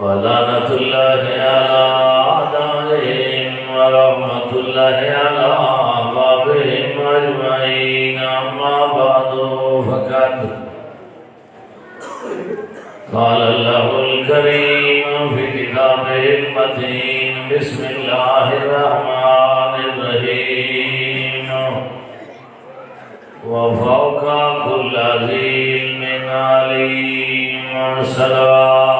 ولعنة الله على أعدائهم ورحمة الله على أحبابهم أجمعين. أما بعد فقد قال الله الكريم في كتابه المتين. بسم الله الرحمن الرحيم. وفوق كل ذي علم عليم. صلوات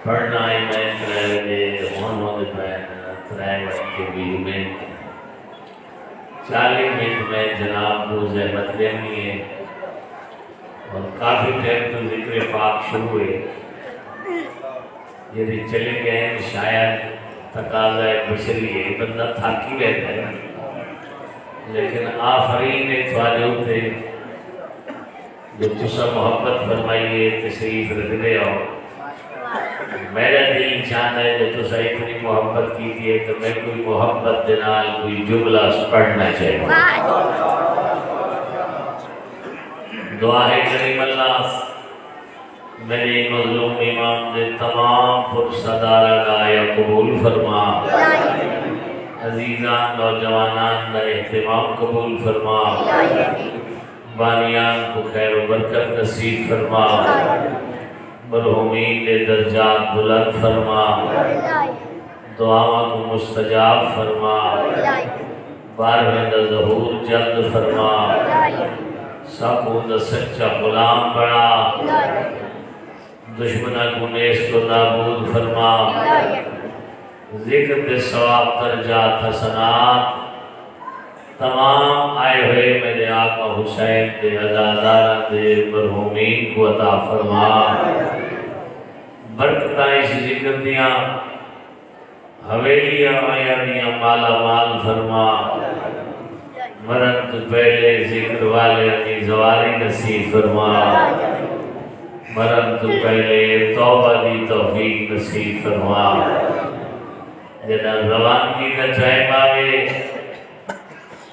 پڑھنا ہے میں محمد کے بھی میں 40 منٹ میں جناب کو زحمت لینی ہے اور کافی ٹائم تو ذکر پاک شروع ہوئے. یہ چلے گئے ہیں شاید تقاضا بشری ہے بندہ تھاکی رہتا ہے لیکن آفرین تھوڑے ہوتے جو تسا محبت فرمائیے تشریف رکھ دے. اور میرا دل چاہتا ہے جو تسا اتنی محبت کی تھی تو میں کوئی محبت دنال کوئی جملہ پڑھنا چاہیے. دعا ہے کریم اللہ میرے مظلوم امام نے تمام پرصدارہ گایا قبول فرما. عزیزان نوجوانان کا اہتمام قبول فرما. بانیان کو خیر و برکت نصیب فرما. مرحومین کے درجات بلند فرما. دعاؤں کو مستجاب فرما. بارہویں دا ظہور جلد فرما. ساکوں دا سچا غلام بڑا. دشمنہ کو نیست و نابود فرما. ذکر دے ثواب درجات حسنات تمام آئے ہوئے میرے آقا حسین دے عزادارہ دے مرحومین کو عطا فرما. برکتائیں اس ذکر دیاں حویلیاں آیا دیاں مالا مال فرما. مرن تو پہلے ذکر والے اپنی زواری نصیب فرما. مرن تو پہلے توبہ دی توفیق نصیب فرما. جنہاں روانگی کا ٹائم آگے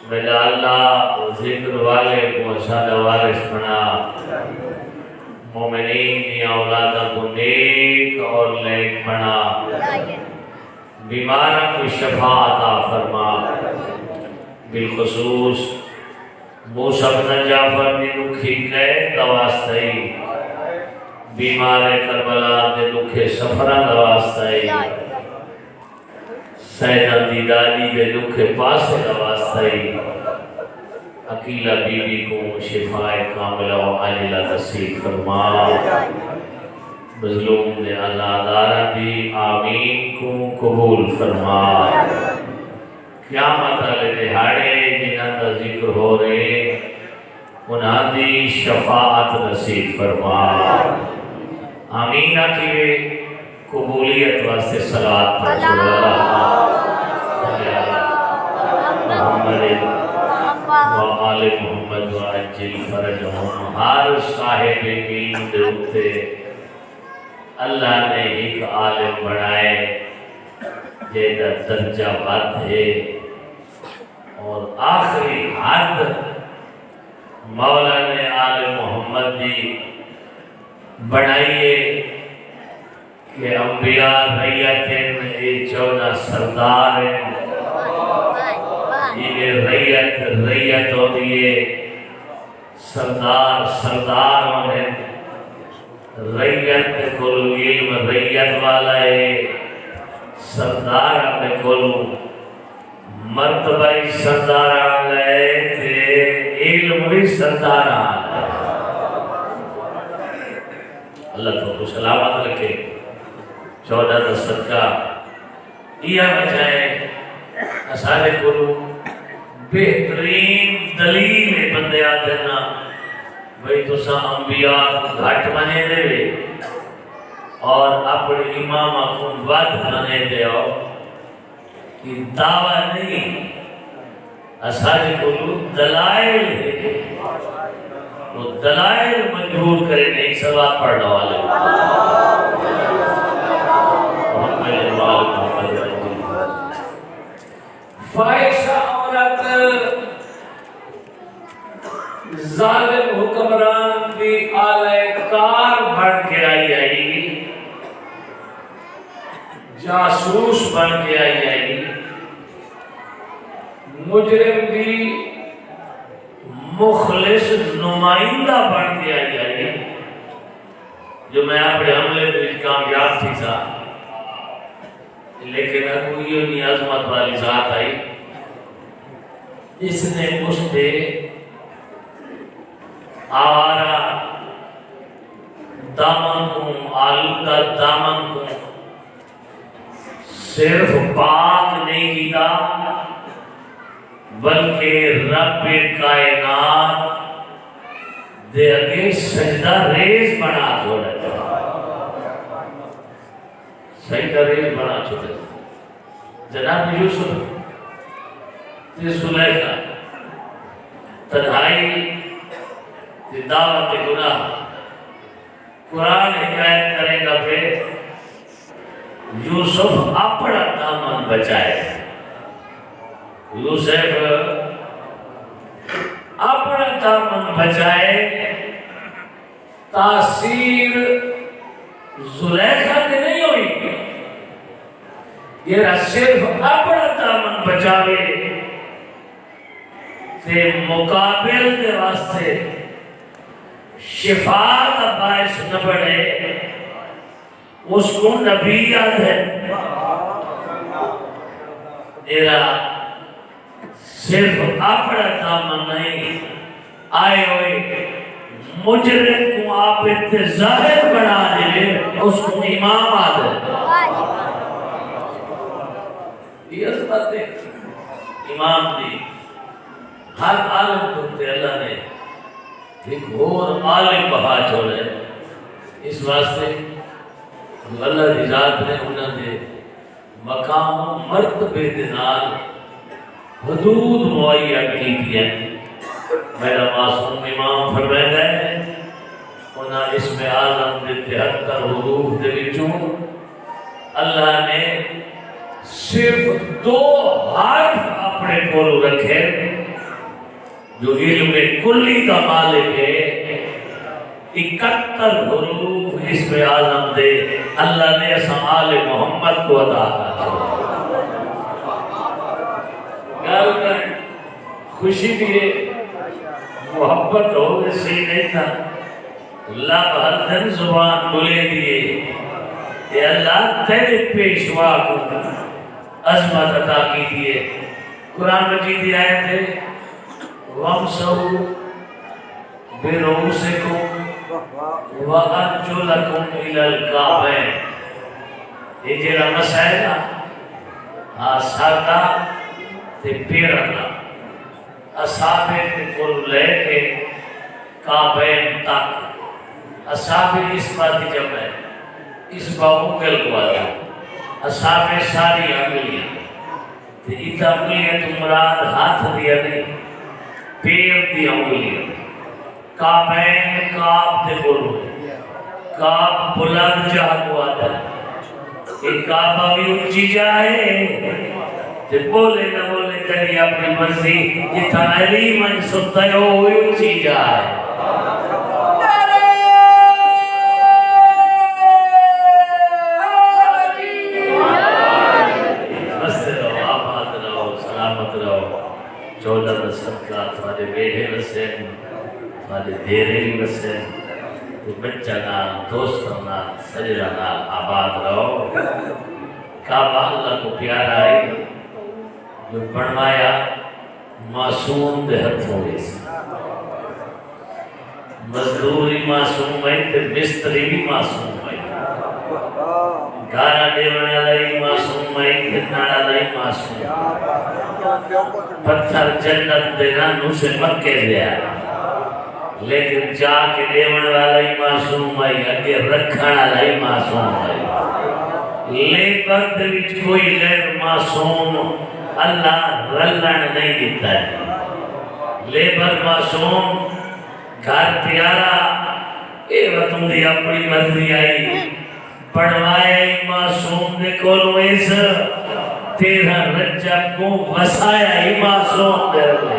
میرا اللہ ذکر والے کو اشارہ وارث بنا. مومنین کی اولادہ کو نیک اور لیک بنا. بیماروں کو شفا عطا فرما. بالخصوص موسیٰ بن جعفر نے دکھی قید دواستی. بیمار کربلا نے دکھے سفرہ دواستی. سیدہ دیداری دے دکھے پاس دواستی. عقیلہ بی بی کو شفاء کاملہ و عاجلہ نصیب فرما. مظلوم دے عزادارہ دی آمین کو قبول فرما. قیامت علیہ دہاڑے جنہاں دا ذکر ہو رہے انہاں دی شفاعت نصیب فرما. آمین آکھیے قبولیت واسطے صلوات پڑھو. محمد وآل محمد وعجل فرجہم. ہر صاحب علم دے اتے اللہ نے ایک عالم بنائے جیدہ درجہ بات ہے اور آخری حد مولا نے آل محمد دی بنائیے کہ انبیاء ریت ہیں. یہ 14 سردار ہیں. یہ ریت ہو دیئے سردار ہونے. ریت کل علم ریت والا ہے. سردار اپنے کل مرتبہ سردار آلے تھے. علم بھی سردار آلے. اللہ تو کو سلامت رکھے. 14 دا صدقہ یہ بچائے اسارے کو بہترین دلیل بندے آتے نا بھئی تو سا انبیاء گھٹ بنے دے اور اپنے امام اکن ود بنے دے ہو. یہ دعویٰ نہیں اسارے کو دلائل ہے. وہ دلائل مجبور کرے نہیں سواب پڑھنا والے. فائشہ عورت ظالم حکمران دی آلہ کار بن کے آئی جاسوس بن کے آئی مجرم دی مخلص نمائندہ بن کے آئی جو میں اپنے حملے میں کامیاب تھی تھا، لیکن ابو یہ نہیں عظمت والی ذات آئی، اس نے اس پہ آوارہ دامن کو آلودہ دامن کو صرف پاک نہیں کیتا بلکہ رب کائنات دے اگے سجدہ ریز بنا چھوڑے، سجدہ ریز بنا چھوڑے۔ جناب یوسف تے زلیخا تنہائی تے دعوت گناہ قرآن حکایت کرے گا پہ یوسف اپنا دامن بچائے، یوسف اپنا دامن بچائے، تاثیر زلیخا نے نہیں ہوئی، یہ صرف اپنا دامن بچاوے تے مقابل دے واسطے شفا کا باعث نہ بڑھے، اس کو نبی یاد ہے۔ میرا صرف اپنا دامن نہیں، آئے ہوئے مجرم کو آپ ظاہر بنا دے، اس کو امام آدھے۔ یہ عظمت ہے امام دی، ہر عالم کرتے اللہ نے ایک اور عالم بہا چھوڑے، اس واسطے اللہ دی ذات نے انہوں نے مقام و مرتبے دنال حدود معین کی دیا۔ میرا معصوم امام فرمائے ہے انہاں اس میں اعظم دے 73 حروف دے وچوں اللہ نے صرف 2 حرف اپنے کول رکھے جو علم کلی کا مالک ہے، 71 حروف اس میں اعظم دے اللہ نے آل محمد کو عطا کیا۔ خوشی دیئے محبت ہو گئی نہیں تھا، اللہ بہتن زبان بولے دیئے اے اللہ تیرے پیشوا کو عظمت عطا کی دیئے۔ قرآن مجید دی آیت ہے وَامْسَحُوا بِرُؤُوسِكُمْ وَأَرْجُلَكُمْ إِلَى الْكَعْبَيْنِ۔ یہ جڑا مسائل سادا تے پیرنا اصابے تے کل لے کے کعبین تک، اصابے اس بات جب ہے اس بابو گل کو آتا، اصابے ساری انگلیاں تے ایتا انگلیاں تو مراد ہاتھ دیا نہیں، پیر دی انگلیاں، کعبین کعب دے بولو، کعب بلند جہاں کو آتا ہے، ایک کعبہ بھی اونچی جائے تے بولے نہ بولے تیری اپنی مرضی، جتنا علی من ستا ہے وہ اونچی جائے۔ بستے رہو، آباد رہو، سلامت رہو، 14 صدقہ تمہارے بیٹے وسین، تمہارے دیرے بھی وسین، تو بچہ نال، دوستوں نال، سجدہ نال آباد رہو۔ کعبہ اللہ کو پیارا ہے جو بنوایا معصوم دے ہتھوں میں سے، مزدوری معصوم ہے تے مستری بھی معصوم ہے، گارا دیونے والا معصوم ہے، گھٹنا والا معصوم ہے، پتھر جنت دینا نو سے مکے دیا، لیکن جا کے دیونے والا ہی معصوم ہے، اگے رکھنا والا ہی معصوم ہے۔ لیبر دے وچ کوئی غیر معصوم اللہ رلن نہیں دیتا ہے، لیبر معصوم گھر پیارا اے وطن دی اپنی مرضی آئی، پڑھوایا ہی معصوم دے کولو اس، تیرا رجب کو وسایا ہی معصوم دے لے۔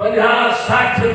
50-60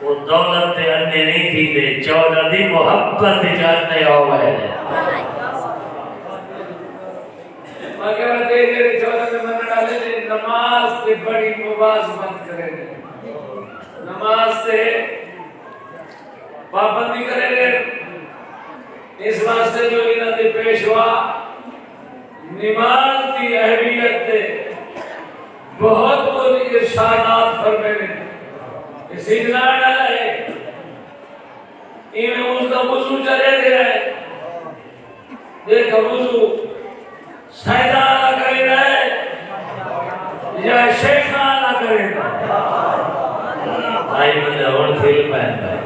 وہ دولت تے اندے نہیں تھی دے 14 دی محبت جاننے ہوئے مگر تیرے 14 میں من ڈالے نے نماز تے بڑی مواظبت کرے نے نماز سے پابندی کرے نے اس واسطے جو انہاں دے پیشوا نماز کی اہمیت دے بہت بڑی ارشادات فرمائے نے اس اجلال ہے ایویں اس کا وضو چلے گیا ہے دیکھ وضو سیدانہ کرے رہے یا شیخانہ کرے رہے آئی بندہ اور کھیل پہنتا ہے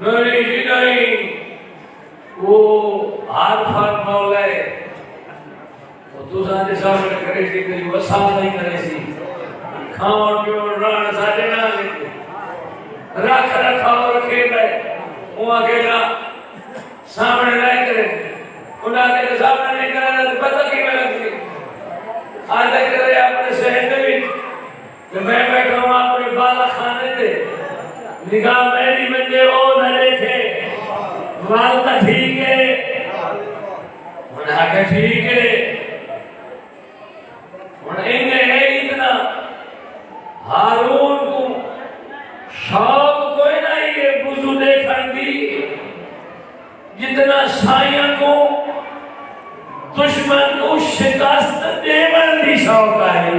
نہیں جی نہیں وہ ہاتھ پھاٹ مولا ہے وہ دوسرا دے سامنے کرے سی تیری وسال نہیں کرے سی کھاؤں پیوں ران ساڑے نہ لیتے رکھ رکھاؤ رکھے گئے وہاں کہنا سامنے نہیں کرے انہاں کے سامنے نہیں کرنا تو پتہ کی میں لگتی آدھے کرے اپنے شہر دے بھی کہ میں بیٹھا ہوں اپنے بالا کھانے دے نگاہ میری بندے وہ نہ دیکھے والدہ ٹھیک ہے انہاں کے ٹھیک ہے انہیں ہے اتنا ہارون کو شوق کوئی نہیں ہے وضو دیکھن دی جتنا سائیاں کو دشمن کو شکست دیون دی شوق ہے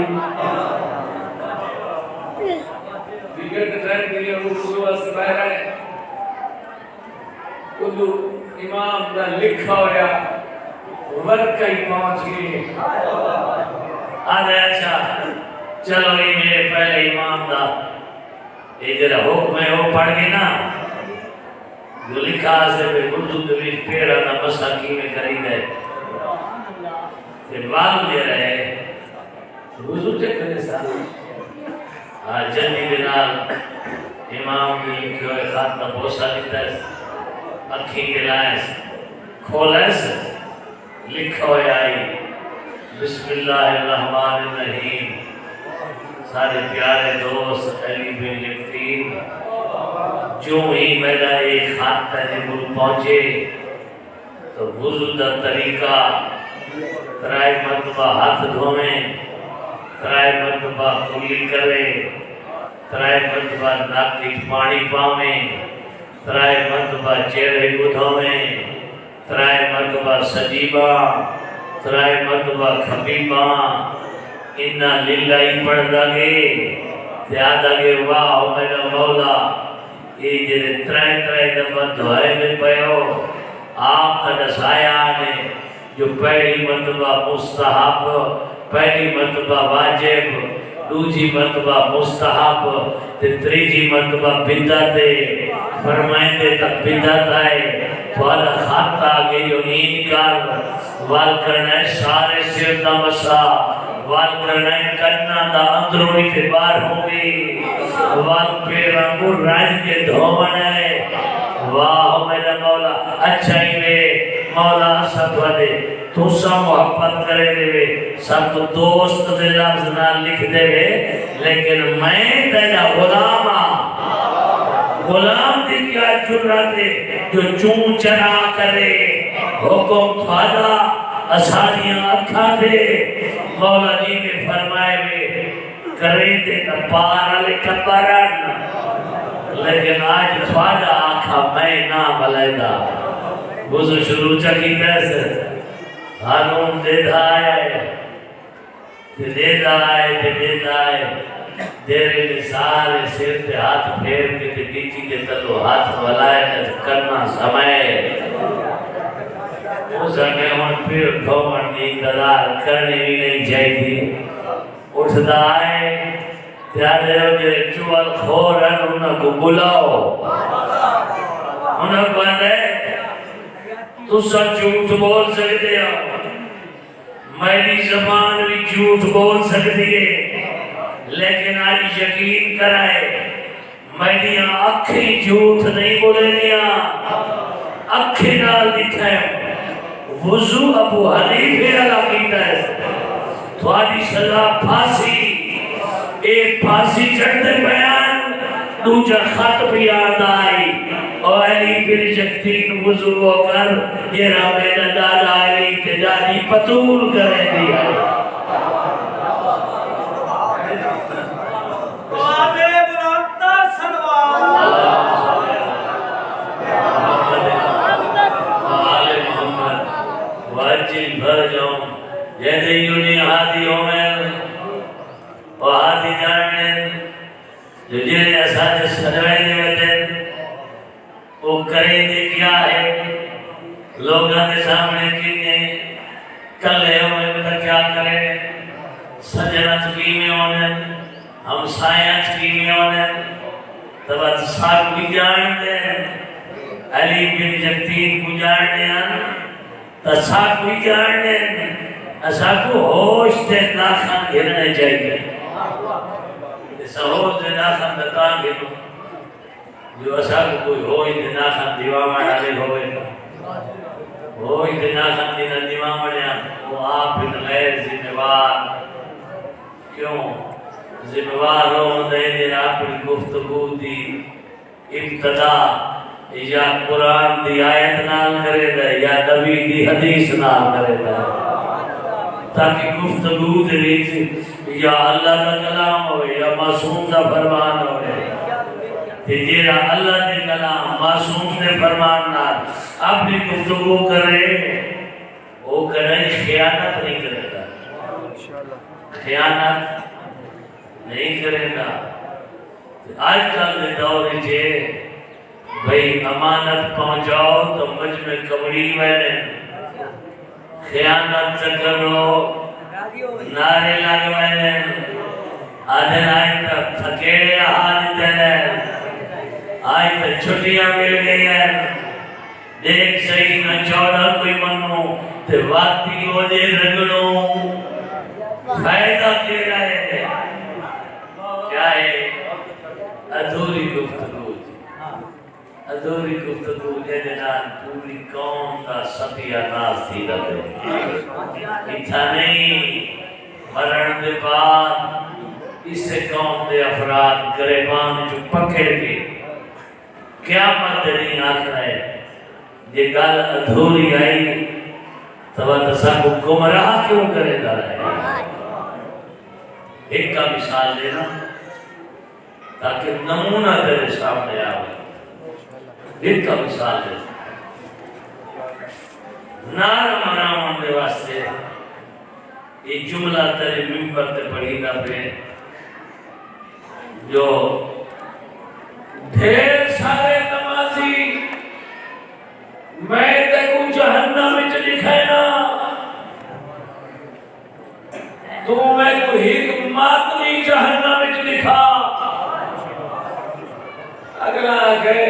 دیگر ٹرین کے لیے وضو واسطے باہر ہے وضو امام دا لکھا ہویا ورکئی پہنچ گئے آدھے اچھا چلو یہ میرے پہلے امام دا یہ جرا حکم ہے وہ پڑھ گئے نا جو لکھا سے بے وضو دوی پیڑا نا مساکی میں کری گئے یہ بال دے رہے وضو تے کرے سا آج جنی دنال امام نے لکھے ہوئے خاتمہ بوسا لیتا ہے اکھی کے لائس کھولائس لکھا ہوئے آئی بسم اللہ الرحمن الرحیم سارے پیارے دوست علی بن لکھتین جو ہی میرا ایک خاتمہ نبول پہنچے تو وضو دا طریقہ ترائی مرتبہ ہاتھ دھومیں ترائی مرتبہ کلی کرے ترائی مرتبہ ناک کی پانی پاویں ترائی مرتبہ چہرے کو دھومیں ترائی مرتبہ سجیبہ ترائی مرتبہ کھبیبہ انہا للہی پڑھ داگے تیاد آگے واہ میرا مولا یہ جرے ترائی دفعہ دعائے میں پہو آپ کا نسایا آنے جو پہلی مرتبہ مستحب پہلی مرتبہ واجب دوسری مرتبہ مستحب تیسری مرتبہ بدعت فرمائیں دے تک بدعت آئے والا خاطہ آگے جو انکار وال کرنا ہے سارے سر دا مسا وال کرنا ہے کرنا دا اندرونی کے بار ہوگی وال پیران کو رائن کے دھومن ہے واہ میرا مولا اچھا ہی میں مولا سب والے تو سا محبت کرے دے وے سب دوست دے لفظ نہ لکھ دے وے لیکن میں تیرا غلام دی کیا جرات ہے جو چون چرا کرے حکم تھادا اساریاں اکھا دے مولا جی نے فرمائے وے کرے دے کپار علی کپارن لیکن آج تھادا آکھا میں نہ بلائدہ وضو شروع چکی پیسے ہارون دے دھائے دے دائے دیرے لسارے سیر تے ہاتھ پھیر کے تے بیچی کے تلو ہاتھ ولائے تے کرنا سمائے اس اگیون پھر دھومن کی انتظار کرنے بھی نہیں چاہیے اٹھ دائے تیارے ہو جے چوال کھورن انہوں کو بلاؤ انہوں کو اندے تو سب جھوٹ بول سکتے ہو میری زبان بھی جھوٹ بول سکتی ہے لیکن آج یقین کرائے میری آنکھیں جھوٹ نہیں بولے دیا آنکھیں نال دکھائے وضو ابو حنیفے اللہ کیتا ہے تو آدھی صلاح پھانسی ایک پھانسی چڑھتے بیان دوجا خط بھی یاد آئی اور علی بن جکتین وضو ہو کر جیرا میرا دادا علی کے دادی پتول کرے دیا واجل بھر جاؤں جیسے یونی ہاتھی ہو میں اور ہاتھی جانے جو جیرے اساج سجوائے دے ویدے وہ کریں دے کیا ہے لوگاں دے سامنے کینے کلے ہوئے بتا کیا کرے سجنہ چکی میں ہونے ہم سائیاں چکی میں ہونے تبت ساکھ بھی جان دے علی بن جکتین کو جان دے ساکھ بھی جان دے ساکھ کو ہوش دے ناخان گھرنے چاہیے سہوز دے ناخان دتان گھرنے جو اصل کوئی ہوئی دے ناخان دیوامہ ڈالے ہوئے ہوئی دے ناخان دینا دیوامہ ڈالے وہ آپ ان غیر ذمہوار کیوں ذمہوار ہوں دے دے اپنی گفتگو دی ابتدا یا قرآن دی آیت نال کرے دے یا نبی دی حدیث نال کرے دے تاکہ گفتگو دے لیے یا اللہ کا کلام ہوئے یا معصوم کا فرمان ہوئے جیرا اللہ دے کلام معصوم دے فرمان نال اپنی گفتگو کرے وہ کرے خیانت نہیں کرے گا خیانت نہیں کرے گا آج کل دے دور چھے بھئی امانت پہنچاؤ تو مجھ میں کبڑی میں خیانت کرو نعرے لگوائے آدھے آئے تک تھکیڑے حال دے آئے تک چھٹیاں مل گئی ہیں دیکھ صحیح نہ چوڑا کوئی منو تے واقعی ہو دے رگڑوں فائدہ کیا رہے کیا ہے ادھوری گفتگو ادھوری گفتگو جنان پوری قوم کا سفیہ ناس تھی رہے اتھا نہیں مرن دے بعد اس سے قوم دے افراد گریبان جو پکڑ کے قیامت نہیں آکھ رہے یہ گل ادھوری آئی تو سب گمراہ کیوں کرے گا رہے ایک کا مثال لینا تاکہ نمونہ تیرے سامنے آئے ایک کا مثال لینا نار مناؤں دے واسطے یہ جملہ تیرے ممبر تے پڑھی نہ پہ جو ڈھیر سارے نمازی میں دیکھوں جہنم میں لکھے نا تو میں کو ایک ماتمی جہنم میں لکھا اگر آگے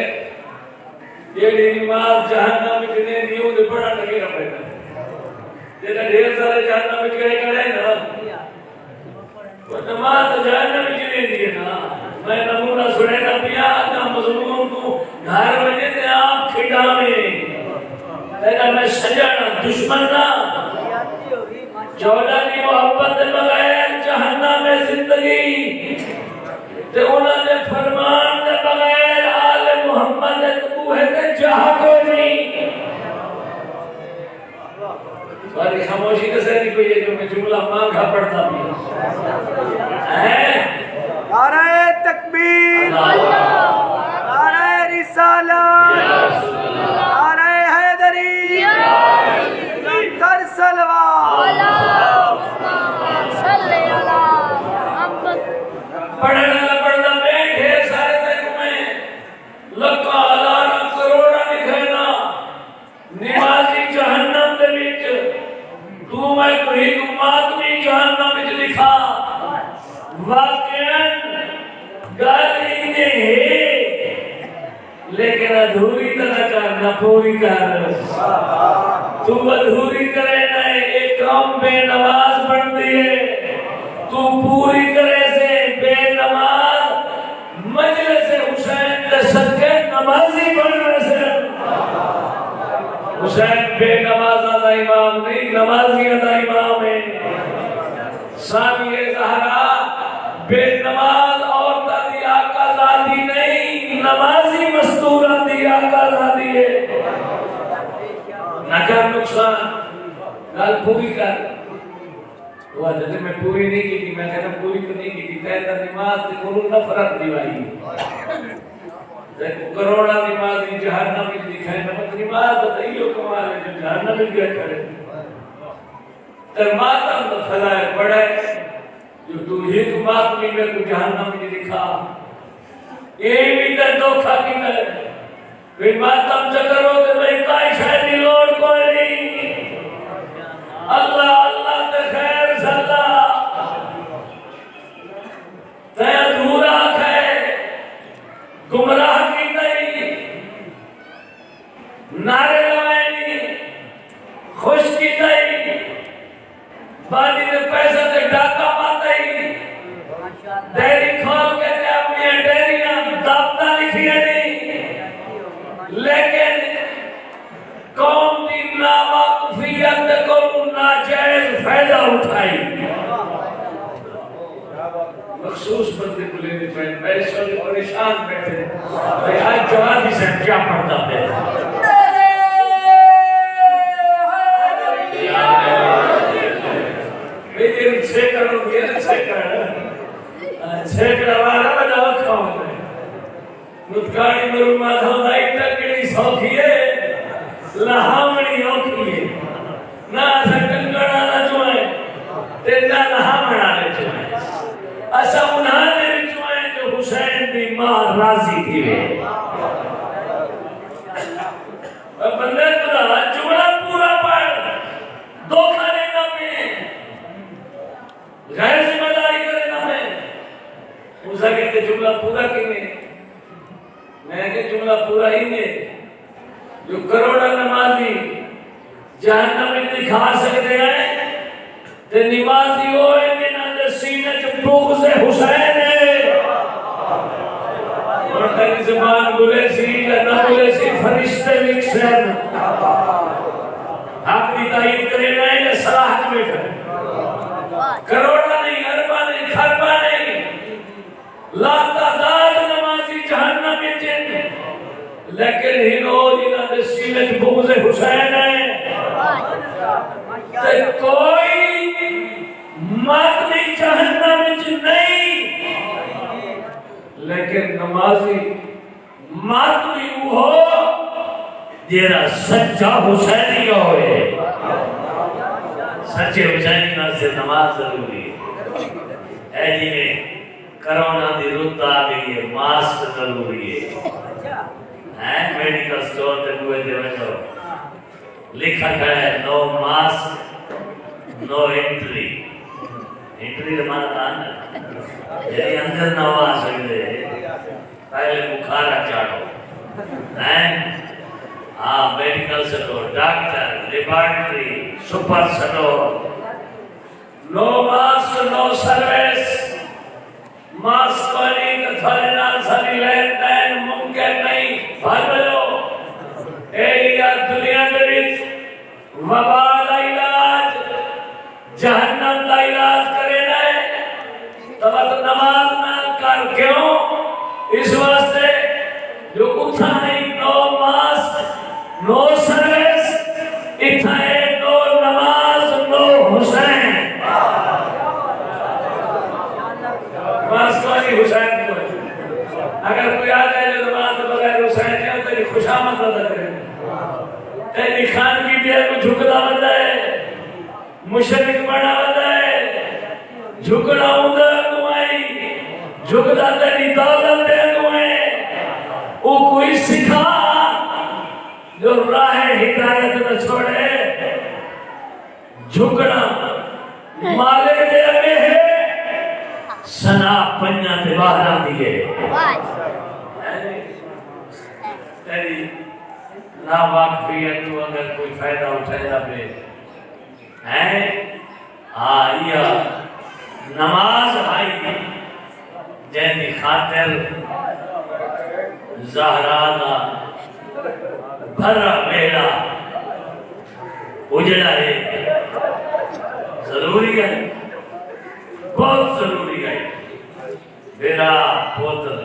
یہ نماز جہنم میں جنہیں دیوں دے بڑا لگے رہے گا جنہیں ڈھیر سارے جہنم میں گئے کرے نا وہ نماز جہنم میں جنہیں دیئے نا میں نمونہ سنے گا پیا اپنا مظلوم کو گھر وجہ سے آپ کھڑا میں لیکن میں سجانا دشمن نہ چودہ کی محبت بغیر جہنم میں زندگی تے انہوں نے فرمان دے بغیر آل محمد تبوہ تے جہاں کوئی نہیں سواری خاموشی کسے نہیں کوئی ہے جو میں جملہ مانگا پڑھتا بھی نعرہ تکبیر نعرہ رسالت نعرہ حیدری در سلوات صلی اللہ پڑھنا پڑھنا میں ڈھیر سارے تک میں لکھا ہزار کروڑا لکھنا نمازی جہنم دے وچ تو میں کوئی ماتمی جہنم وچ لکھا واقعاً گالی نہیں لیکن ادھوری طرح کرنا پوری کر تو ادھوری کرے نہیں ایک قوم بے نماز بن دیئے تو پوری کرے سے بے نماز مجلس حسین دے صدقے نمازی بن رہے سے حسین بے نماز آدھا امام نہیں نمازی آدھا امام ہے ثانیہ زہرا بے نماز اور تدی آقا ذاتی نہیں نمازی مستور آتی آقا آتی ہے نہ کر نقصان گل پوری کر وہ حضرت میں پوری نہیں کی تھی میں کہتا پوری تو نہیں کی تھی کہتا نماز تے کولو نفرت دیوائی دیکھو کروڑا نمازی جہنم میں دکھائے نمک نماز بتائیو کمال ہے جو جہنم میں گئے کھڑے تر ماتم تو فضائے پڑھے جو تو ہی تو ماتمی میں تو جہنم میں دکھا یہ بھی تے دھوکھا کی ہے پھر ماتم چکرو تے بھائی کائی شاید لوڑ کوئی نہیں اللہ اللہ تے خیر صدا تے ادھورا کھے گمراہ کی نہیں نعرے لوائنی خوش کی نہیں بالی نے پیسہ تے ڈاکہ پاتا ہی ڈیری کھول کے تے اپنی ڈیریاں دابتا لکھی نہیں لیکن قوم کی ناواقفیت کو ناجائز فائدہ اٹھائی مخصوص بندے کو لینے پہنے میرے سوچے پریشان بیٹھے بھئی آج جوانی سے کیا پڑھتا پہ میرے چھیکر ہوں گے چھیکر ہمارا بنا وقت ہوتا ہے مدکانی مرومات ہوں دائی تکڑی سوکھی ہے لہامنی ہوکی ہے نہ اسا کنگڑا نہ چوئے تے نہ لہامنا لے چوئے اسا انہاں نے چوئے جو حسین دی ماں راضی تھی وے بندے خدا جملہ پورا پڑھ دھوکہ لینا میں غیر ذمہ داری کرے نہ میں اسا کہتے جملہ پورا کینے میں کہ جملہ پورا ہی نہیں جو کروڑا نمازی جہنم میں دکھا سکتے ہیں تے نمازی ہوئے کہ نہ سینہ جو بغض حسین ہے اور تیری زبان بولے سی یا نہ بولے سی فرشتے وکسن حق بھی تائید کرے نہ یا صلاحت میں کروڑا نہیں اربا نہیں خربا نہیں لا تعداد نمازی جہنم میں جن لیکن ہنو جنہاں دے سینے کی بغض حسین ہے تے کوئی ماتمی جہنم میں نہیں لیکن نمازی ماتمی ہو جیرا سچا حسینی ہوئے سچے حسینی نہ سے نماز ضروری ہے اے جی میں کرونا دی رت آ گئی ہے ماسک ضروری ہے میڈیکل سٹور تے ہوئے دے وچو لکھا ہے نو ماسک نو انٹری انٹری دے مانا تھا یعنی اندر نہ آ سکتے پہلے بخارا چاڑو ہاں medical store doctor laboratory super store نو ماسک نو سروس ماسک والی کتھالے نال ساری لین دین ممکن نہیں بھرلو ایریا دنیا دریت وبا دا علاج جہنم دا علاج کرے نائے تبت نماز نہ کر کیوں اس واسطے جو اتھا نہیں نو ماسک نو سروس اتھا ہے نو نماز نو حسین ماسک والی حسین کو اگر کوئی آ جائے جو نماز بغیر حسین ہے تو یہ خوش آمد ادا کرے تیری خان کی دیر کو جھکنا ہوتا ہے مشرک بنا ہوتا ہے جھکنا ہوتا ہے جھکنا تیری دولت دے دوئے وہ کوئی سکھا جو راہ ہدایت نہ چھوڑے جھکنا مالک دے میں ہے سنا پنجا تے باہر آتی ہے تیری ناواقفیت تو اگر کوئی فائدہ اٹھائے پہ ہے آیا نماز آئی جیسی خاطر زہرانہ بھرا میرا اجڑا ہے ضروری ہے بہت ضروری ہے میرا پوتر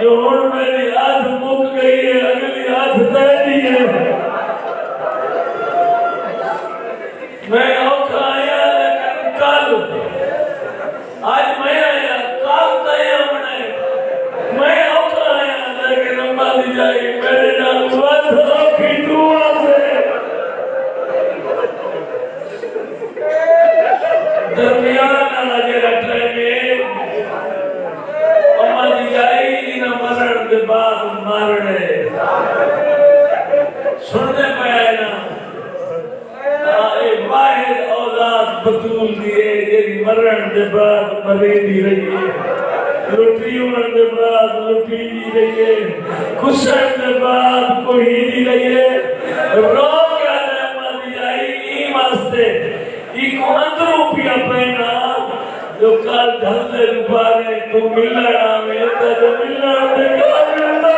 جو ہوں میری ہاتھ مک گئی ہے اگلی ہاتھ تیری ہے میں اوکھا آیا لیکن کل آج میں آیا کل تیہ بنے میں اوکھا آیا لیکن امبا دی جائی میرے نال ود اوکھی دعا سے درمیان لگے رکھے میں امبا دی جائی نہ مرن دے بعد مارنے سننے پہ آئے نا واحد اولاد بطول دیئے یہ مرن دے بعد مریدی رہی ہے لٹی انہوں دے بعد لٹی دی رہی ہے خسن دے بعد کوئی دی رہی ہے رو کیا نعمت دی آئی ای واسطے ای کو اندروں پیا پہنا جو کل دھندے دوبارے تو ملنا میں تا جو ملنا دے گا ملنا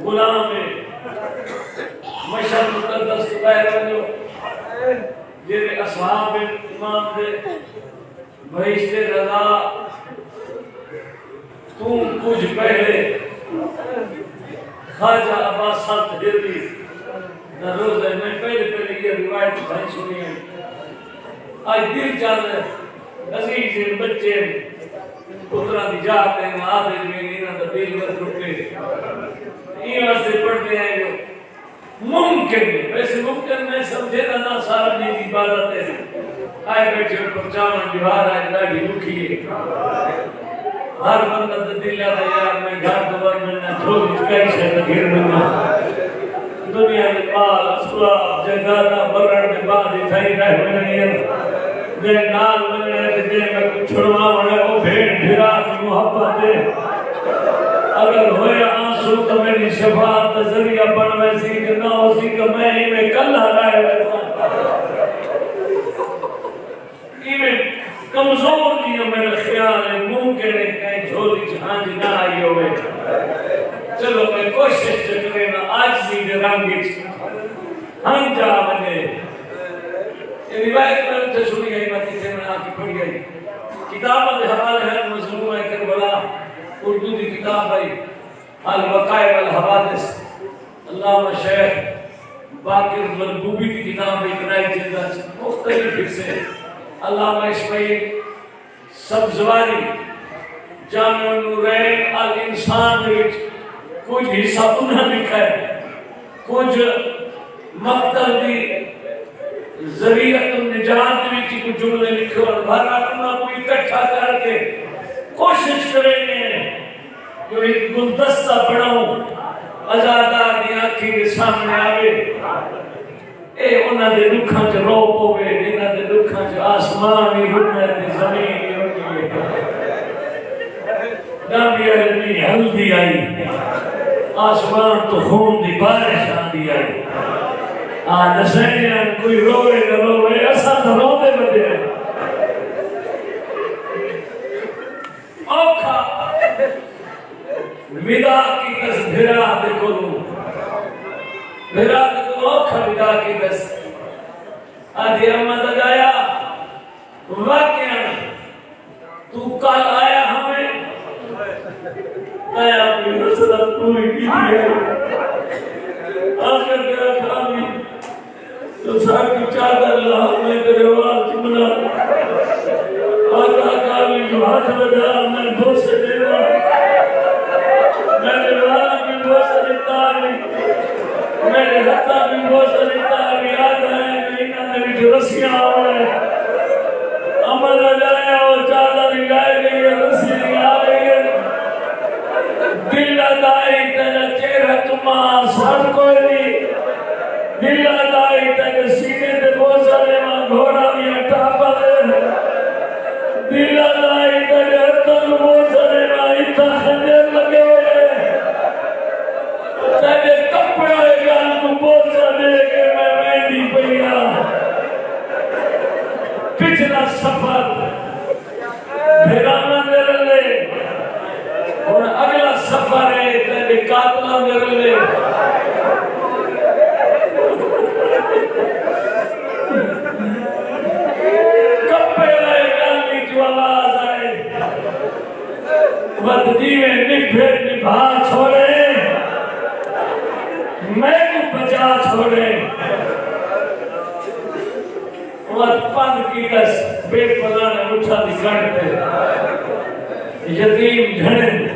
غلام مشہد مقدس بہر جو جیرے اصحاب امام دے بہشت رضا تم کچھ پہلے خواجہ عباس صاحب ہیروی نہ روز ہے میں پہلے یہ روایت بھائی سنی ہے آج دل چاہتا ہے عزیز بچے پترہ دی جاتے ہیں آدھے میں نینا دا دل میں رکھے یہ واسطے پڑھتے ہیں جو ممکن ہے ویسے ممکن میں سمجھے نہ سارا جی کی عبادت ہے آئے بیٹھے پر چاون جوہار آئے لاڑی رکھی ہے ہر بندہ دل آتا یار میں گھر دوبار میں نہ چھوڑ چکائی سے گھر میں دنیا میں مال اسباب جائیداد برن کے بعد اتھائی رہ ہوئے ہیں دے نال بننے دے میں کچھ چھڑوا بڑھے وہ بھیڑ بھیرا کی محبت دے اگر ہوئے آنسو تو میری شفاعت ذریعہ بنوے سی کہ نہ ہو سی کہ میں ہی میں کل ہرائے ویسا ہی میں کمزور کی میرا خیال ہے ممکن ہے کہ جھولی جہانج نہ آئی ہوئے چلو میں کوشش چکرے نا آج سی دے رنگی ہم جا بنے روایت میں انتے سنی گئی بات سے میں آتی پڑھ گئی کتاب دے حوالے ہے مظلوم ہے کربلا اردو دی کتاب ہے الوقائع والحوادث علامہ شیخ باقر ملبوبی کی کتاب ہے اتنائی جلدہ مختلف حصے علامہ اسماعیل سبزواری جامع النورین الانسان وچ کچھ حصہ انہاں لکھا ہے کچھ مقتل دی ذریعت النجات بھی کچھ جملے لکھے اور بھارا اپنا کوئی اکٹھا کر کے کوشش کریں گے جو ایک گلدستہ بڑھاؤں ازادار دی آنکھی کے سامنے آوے اے انہاں دے دکھاں چ رو پوے انہاں دے دکھاں چ آسمان ہی ہٹنے تے زمین ہی ہٹنے ڈانڈی علمی ہلدی آئی آسمان تو خون دی بارش آندی آئی نسائیاں کوئی روئے نہ روئے ایسا نہ روتے بڑے ہیں اوکھا ودا کی کس بھرا دیکھو لوں بھرا دیکھو اوکھا ودا کی کس آدھی احمد اگایا واقعا تو کل آیا ہمیں آیا اپنی نصرت پوری کی ہے آخر میرا کامی تو ساکی چادر لہا میں تیرے وال چمنا آقا کامی جو ہاتھ لگا میں بھوسے دینا میرے والا بھی بھوسے دیتا میرے ہتھا بھی بھوسے دیتا آدھا ہے مہینہ میں بھی جو رسیاں آوڑے عمل جائے اور چادر لگائے گئی ہے رسی لگا گئی ہے دل دائی تیرا چہرہ تمہاں ساتھ کوئی نہیں دل دائی تیرے سینے دے بوسا دے ماں گھوڑا دیا ٹاپا دے دل دائی تیرے اتن بوسا دے ماں اتھا سفر ہے تیرے قاتلہ میرے لے کپے لئے گالی جو آواز آئے بددی میں نبھے نبھا چھوڑے میں کو بچا چھوڑے وقت پند کی کس بے پلانے اٹھا دکھاتے یتیم جھڑن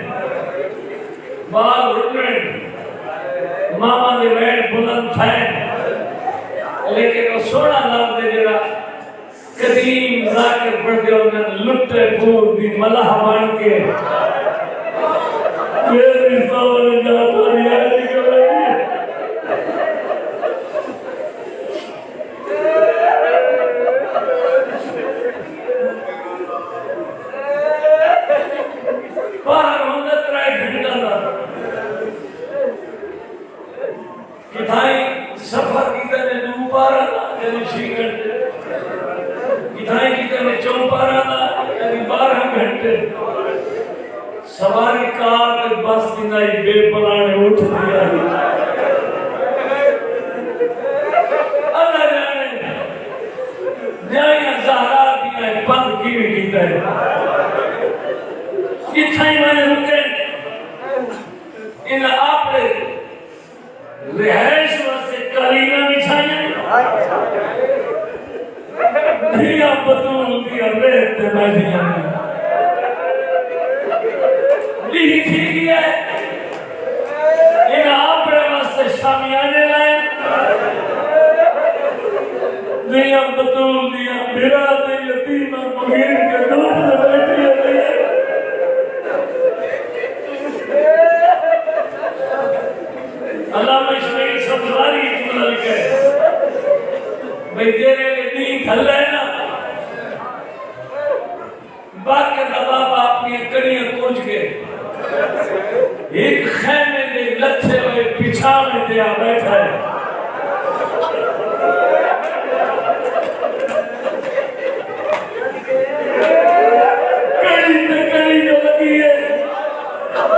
بال رکڑن ماما دے ویڑ بلند تھائیں لیکن وہ سونا لفظ دے جرا قدیم ذاکر پڑھتے ہونے لٹے پور دی ملہ بان کے میری سوال جاتا ریاضی کریں باہر ہوندہ ترائے گھنٹا دا کتھائی سفر کی تنے دو پارا دا یعنی 6 گھنٹے کتھائی کی تنے 4 پارا دا یعنی 12 گھنٹے سواری کار کے بس دنائی بے پلانے اٹھ دیا اللہ جانے نیائیاں زہرا دیا بند کی بھی کیتا ہے کتھائی میں نے رکے انہا آپ نے رہائش واسے کلینا بچھائیں دھیا بطول دیا ریت میں دیا لیہی ٹھیک ہے انہا آپ نے واسے شامیانے لائیں دھیا بطول دیا میرا دے یتیم مغیر کے دور سے بیٹھی ہے علامہ اسماعیل سبزواری جملہ لکھے بھئی تیرے لئے دین کھل رہے نا باقی دباب اپنی کڑیاں کوچ کے ایک خیمے دے لچھے ہوئے پیچھا میں دیا بیٹھا ہے کڑی تے کڑی جو لگی ہے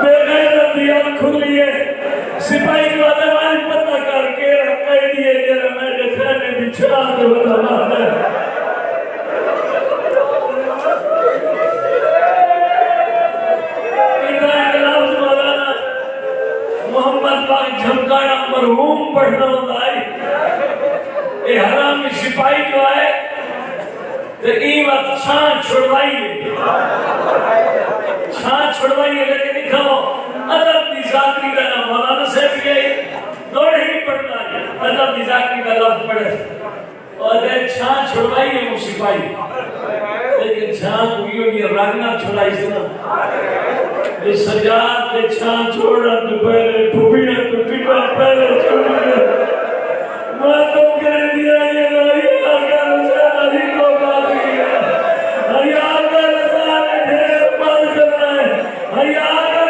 بے غیرت دیا کھلی ہے سپاہی کو ادھوائی پتہ کر کے رکھائی دیئے جرہ میں جیسے میں بچھا دے بتا ہے ادھائی کلام مولانا محمد پاک جھمکانا مرحوم پڑھنا ہوتا ہے اے حرامی سپاہی جو آئے تو ایمت چھان چھڑوائیے لیکن دکھاؤ ادب دی ذاکری کا نام مولانا سے بھی ہے دوڑے ہی پڑھنا ہے ادب دی ذاکری کا لفظ پڑھے اور دے چھان چھڑوائی ہے وہ سپاہی لیکن چھان ہوئیوں یہ رنگنا چھڑائی سنا یہ سجاد دے چھان چھوڑا تو پہلے پھوپیاں تو ٹکا پہلے چھوڑا ماتم کر دیا یہ رائی آگا رسال علی کو بات کیا ہیا آگا رسال ڈھیر بند کرنا ہے ہیا آگا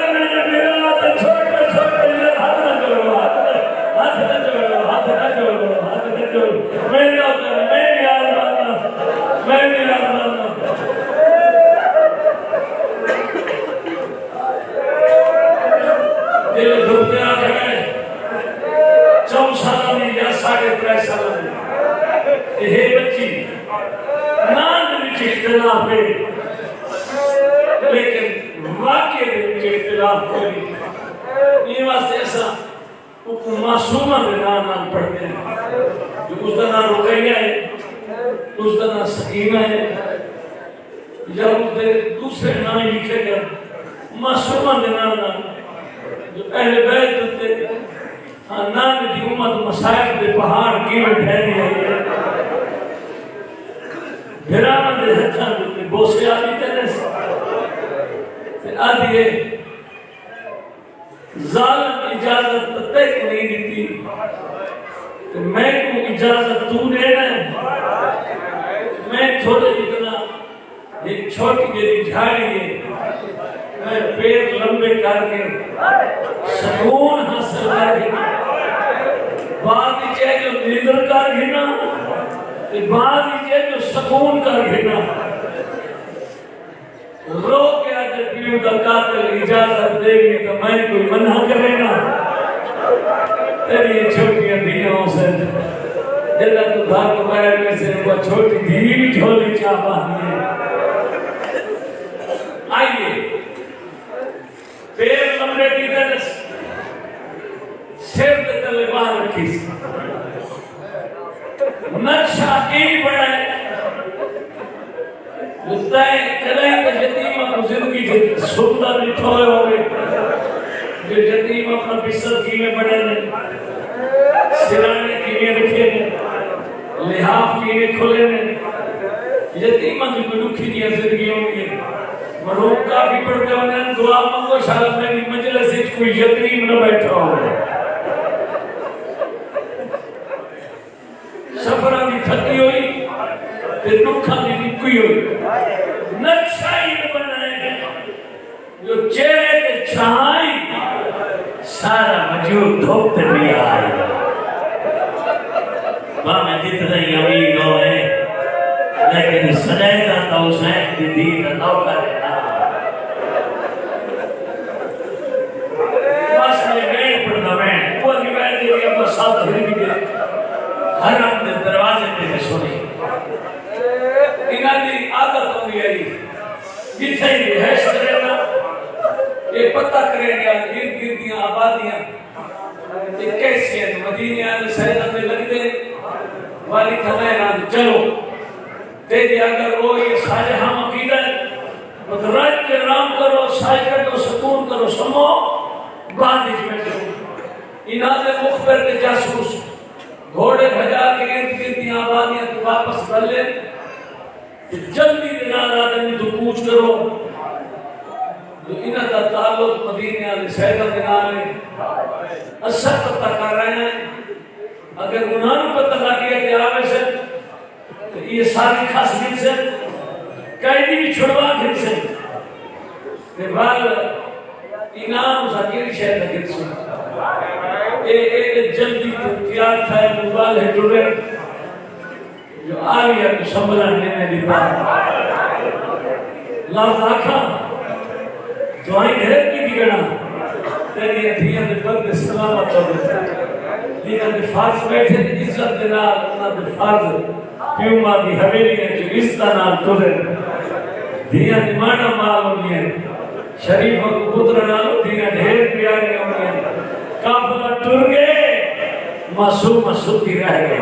لیکن واقعی کے اختلاف کوئی یہ واسطے ایسا معصومہ میں نام پڑھتے ہیں جو اس کا نام رقیہ ہے اس کا نام سکینہ ہے یا اس کے دوسرے نام لکھے گئے معصومہ میں نام جو اہل بیت ہوتے نام کی امت مسائب دے پہاڑ کی میں ٹھہری ہے بھیران دے ہتھان دے بوسے آدھی تیرے سے آدھی ہے ظالم اجازت تک نہیں دیتی کہ میں کو اجازت تو دینا ہے میں چھوٹے جتنا ایک چھوٹی جیلی جھاڑی ہے میں پیر لمبے کر کے سکون حاصل کر کے بعد چاہے جو نیدر کر گھنا بعد چاہے جو سکون کر گھنا رو کے آجر پیو کا قاتل اجازت دے گی تو میں کوئی منع کرے گا؟ تیری چھوٹیاں دھیوں سے جلد تو گھر کو باہر میں سے وہ چھوٹی دھی جھولی چاہ باندھی ہے. آئیے پیر لمبے کی درس سر کے تلے باہر رکھی نقشہ کی بڑھائے مستعے کرائیں کہ یتیمہ کو زندگی کے سندر لٹھوئے ہوئے جو یتیمہ اپنا بسر کی میں بڑھے نے سرانے کی میں رکھے نے لحاف کی میں کھلے نے یتیمہ کی بڑھوکی دیا زندگی ہوگی مرحوم کافی پڑھتے ہونے دعا منگو شاید میری مجلس سے کوئی یتیم نہ بیٹھا ہوئے سفرہ بھی تھکی ہوئی تے دکھا بھی نکوئی ہوئی نقشہ ہی بنائے جو چہرے کے چھائیں سارا وجود دھوکتے بھی آئے ماں میں جتنا ہی امید ہوئے لیکن سجائے گا تو حسین کی دین اللہ کرے نا بس یہ بیٹ پڑھنا بیٹ وہ بھی بیٹ دے گیا بس ساتھ دھری بھی گئے حرم دے دروازے پہ سنی انہاں دی عادت ہو گئی جتھے ہی رہائش کرے نا یہ پتہ کریں گے ارد گردیاں آبادیاں یہ کیسی ہیں مدینے آنے سیدہ میں لگ دے والی تھمین آنے چلو تیری اگر وہ یہ صالحہ مقیدہ ہے رج کے رام کرو سائی کرو سکون کرو سمو باندھش میں جو انہاں دے مخبر کے جاسوس گھوڑے بھجا کے ارد گردیاں آبادیاں تو واپس کر لے جلدی دنال آدمی تو پوچھ کرو جو انہاں کا تعلق مدینے آنے سیدہ دنال ہے اثر پتہ کر رہے ہیں اگر انہاں نے پتہ لگیا کہ آوے سے تو یہ ساری خاص دن سے قیدی بھی چھڑوا دن سے کہ بھال انعام ذکر شہد دن سے ایک جلدی تیار تھا موبائل ہے ٹوڑے جو آگیا تو سنبھلنے میں بھی پاک لفظ آکھا دعائیں گھرت کی گڑا تیری اتھیاں دے بند سلامت ہو گئے لیکن دے فارس بیٹھے دے عزت دے نال انہاں دے فارس پیوما دی حویلی ہے جو اس طرح ٹوڑے دھیاں دی مانا مال ہوگی ہے شریف کو پتر نالو دھیاں ڈھیر پیاری ہوگی ہے کافلہ ٹر گئے معصوم ستی رہ گئے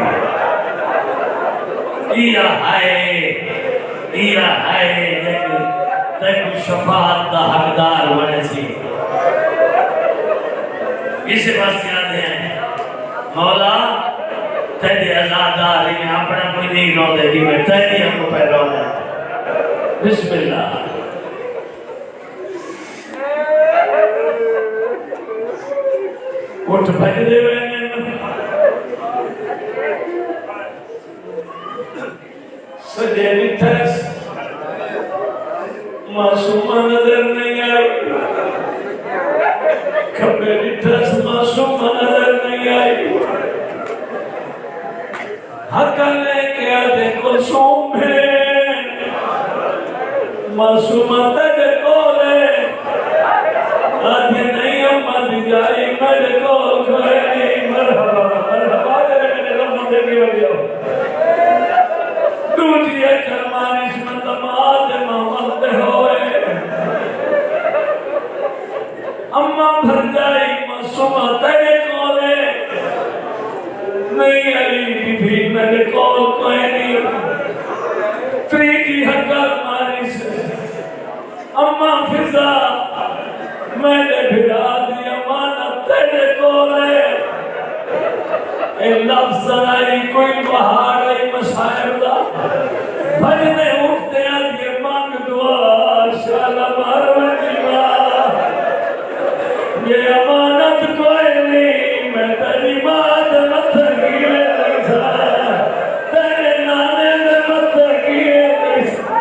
ایا ہائے لیکن تیکو شفاعت دا حقدار بنے سی اسے بات یاد ہے مولا تیرے ازادار میں اپنا کوئی نہیں رو دے دی میں تیرے ہم کو پیدا ہو جائے بسم اللہ اٹھ بھج دے ہوئے سجے نتھس معصومہ نظر نہیں آئی کھپے نتھس معصومہ نظر نہیں آئی حق لے کے آدھے کلثوم ہے معصومہ تجھے کولے آدھے نہیں امہ دی جائی میرے کول کھوئے نہیں مرحبا مرحبا دے میرے رب دے بھی وڈیو دوجی اچھر مانش میں دماد محمد دے ہوئے امہ بھر جائی معصومہ تجھے کولے نہیں علی بھی میرے کول کوئی نہیں تریجی حقر مانی سے امہ فضا میں نے بھرا دی امانت تیرے کولے اے لفظ آئی کوئی بہار آئی مسائل دا بھجنے اٹھتے آدھے مانگ دعا شالا مارو دیوا یہ امانت کوئی نہیں میں تیری بات مت گیلے نہیں تھا تیرے نانے نے مت گیلے نہیں تھا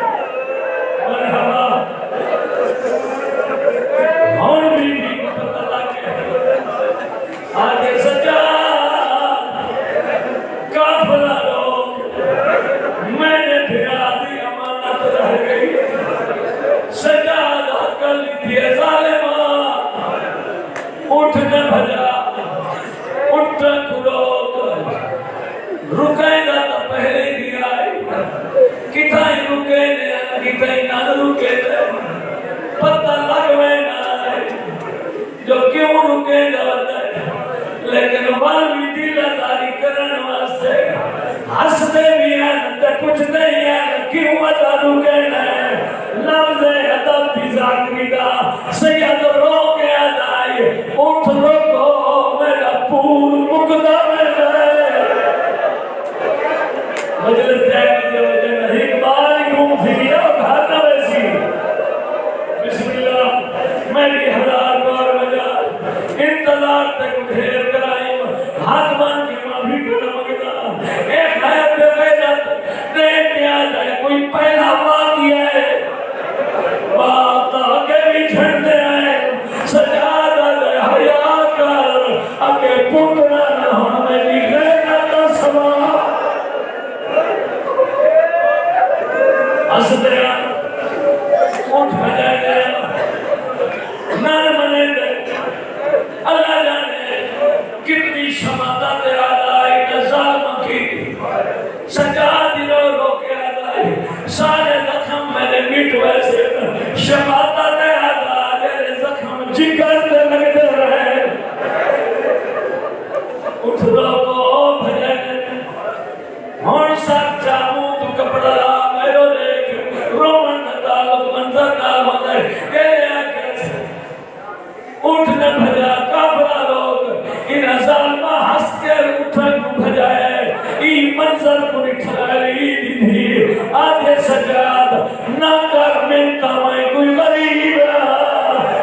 مرحبا اور بھی پتہ لگے آگے سجا کافلہ لوگ میں نے بھرا دی امانت رہ گئی سجا کل اٹھ نہ بھجا اٹھ کھلوک رکے گا تو پہلے ہی آئی کتائی رکے نے کتائی نہ رکے نے پتہ لگوے نہ آئے جو کیوں رکے گا لیکن والوی دل اداری کرن واسطے ہستے بھی ہیں تے پوچھتے ہی ہیں کیوں ادا رکے نے لفظ ادب بھی ذاکری دا سید رو کے ادائی اٹھ رکو میرا پور مقدم ہے مجلس دیکھ جو نہیں باری گھوم پھریا بھاتا ویسی بسم اللہ میری ہزار بار بجا انتظار تک ڈھیر کرائیم ہاتھ مان کی ماں بھی کرنا مگنا ایک حیات پہ غیرت دیکھ کے آ جائے کوئی پہلا بات یہ ہے بات آگے بھی جھڑتے آئے سجاد آئے حیاء کر آگے پکڑا نہ ہوں میری غیرت کا سوال ہس دیا اٹھ بجائے گیا نار منے دے اللہ جانے کتنی شماتہ تے آدھائی نظام کی سجاد دلو رو کے آدھائی سارے زخم میرے مٹ ویسے شماتہ تے آدھائی میرے زخم جگر تے لگتے رہے اٹھ رو بھجائے گئے ہون ساتھ چاہوں تو کپڑا میرو دیکھ رومن تعلق منظر نال ہوتا ہے کہے آکے اٹھ نہ بھجا کافرہ لوگ ان ظالمہ ہس کے اٹھن کو بھجائے ای منظر کو نٹھائی دی آدھے سجاد نہ کر ملتا میں کوئی غریب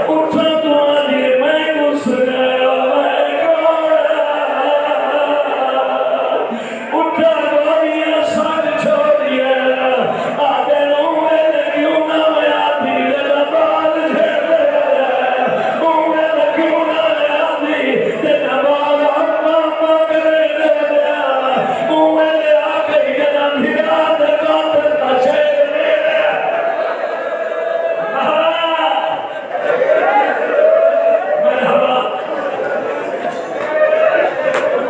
اٹھن تو آدھے میں کو سجایا میں کوڑا اٹھن گوڑیا ساتھ چھوڑیا آدھے نو میں کیوں نہ میں آدھی لگا بال جھڑ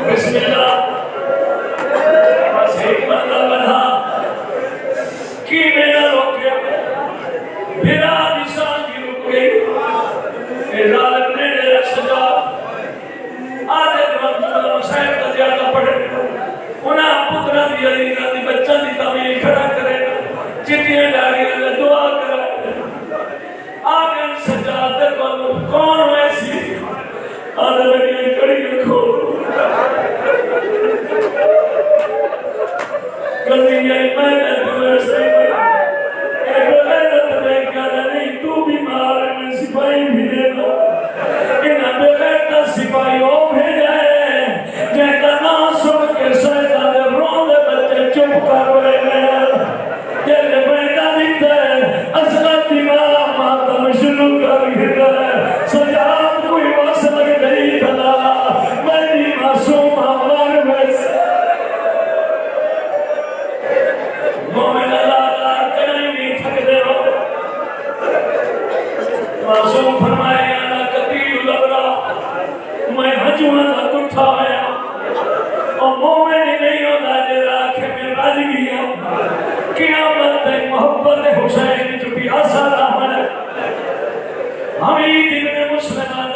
بسم اللہ بس ایک بندہ بنا کی میرا روکیا بھیرا نشان کی رک گئی اے ظالم نے سجا آدھے دماغ صاحب کا زیادہ پڑھے انہاں پترہ دی علیقہ دی بچہ دی تعمیل کھڑا کرے چٹیاں ڈاڑی لگا دعا کرے آگے سجادے کون ویسی آدھے میری کڑی رکھو کلی یہ میں نے تمہیں سے اے بغیرت میں کہا نہیں تو بیمار ہے میں سپاہی بھی دے دو انہاں بغیرت سپاہی ہو بھیجا ہے جہاں کا نام سن کے سیدہ دے رون دے بچے چپ کر رہے ہیں جہاں بیٹا دیتا ہے اصلت دیمار ماتم شروع کر گھر ہے سجاد کوئی واسط نہیں تھا میری معصوم ہمار ویسے مومن اللہ کہیں نہیں تھک دے ہو معصوم فرمائے انا قتیل الابرار میں حجونا تھا کٹھا ہویا اور مومن نہیں ہوتا جیرا کہ میں راج گیا قیامت تک محبت حسین چکی آسان آمد ہمیں دن میں مسلمان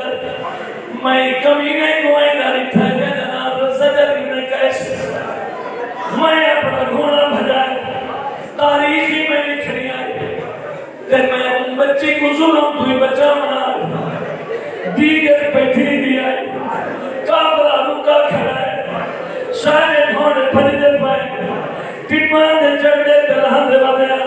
میں کمی نہیں کوئی نہیں تھا جناب سجد میں کیسے میں اپنا گھوڑا بھجائے تاریخی میں لکھنی آئی کہ میں ان بچے کو ظلم کوئی بچہ منا دیگر پیتھی بھی آئی کابرہ رکا کھڑا ہے سارے گھوڑے بھجدے پائے ٹپانے چڑھے دلہن دے بابیا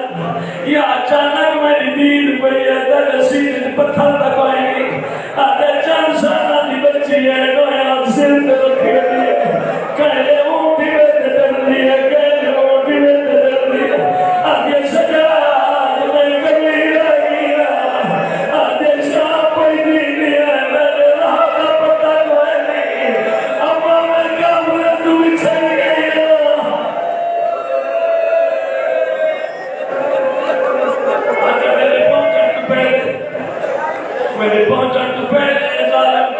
یا اچانک میں دید پڑی ہے در رسید پتھر تک آئیں گی آدھے چند سالہ دی بچی ہے نویا سر تے رکھی گئی ہے کہلے اونٹی میں تے در لی ہے کہلے اونٹی میں تے در لی ہے آدھے سجاد میں کبھی رہی ہے آدھے شاہ کوئی دی ہے میرے راہ کا پتہ کوئی نہیں اما میں کامرہ تو بچھے گئی ہے میرے پہنچن تو پہلے ظالم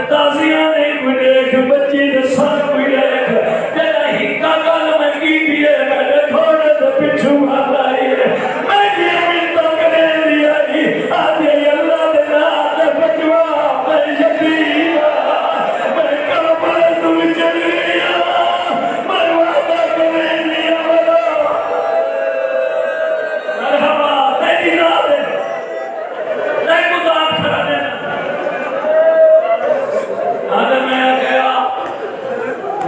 تازیاں نہیں کوئی دیکھ بچی دے سر کوئی دیکھ تیرا ہکا گل میں کی دیئے میرے گھوڑے دے پچھو بھالا ہے میں یہ بھی تو کرے دیا ہی آدھی اللہ دے نام دے بچوا میں یتیم میں کربلا تو چل گیا میں وعدہ کرے دیا مرحبا تیری نام دے نہیں مدار کھڑا دینا آدھے میں گیا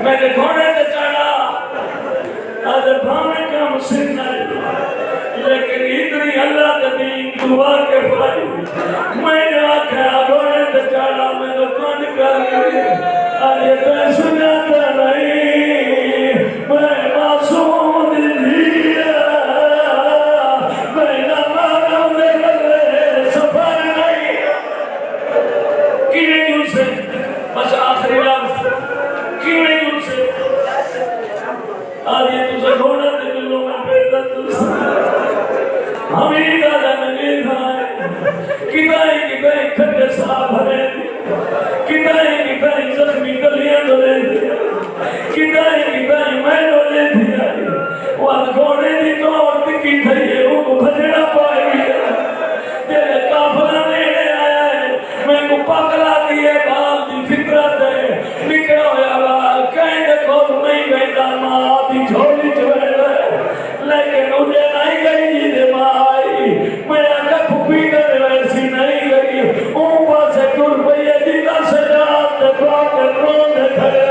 میرے گھوڑے تے چڑھا آدھے بھامے کا مسلم نہیں لیکن اتنی اللہ کے دین دعا کے فائی میں نے آکھا گھوڑے تے چڑھا میرے کون کر گئی آدھے میں سناتا نہیں میں معصوم دیا میں نہ ماروں دے گلے سفر نہیں کیوں سے بس آخری لفظ کیوں سے آدھے تجھے گھوڑا دے دلوں میں پیدا تجھے ہمیں دادا میں نہیں کھائے کدائی کھٹے صاحب بھرے کدائی زخمی گلیاں دلے دیا کدائی میں دلے دیا وہ گھوڑے دی توڑ دکی تھئیے وہ کو بھجڑا پائے گیا تیرے کافرہ نیڑے آیا ہے میں کو پکلا دیئے بال دی فکرت ہے نکڑا ہویا بال کہیں دے کھول نہیں گئی داما آدھی جھولی چھوڑے گئے لیکن انہیں نہیں گئی جی دے مائی میں آگا پھوپی در ویسی نہیں گئی اون پاسے ٹور پئیے دیتا سے جات دے باکر رو دے کھڑے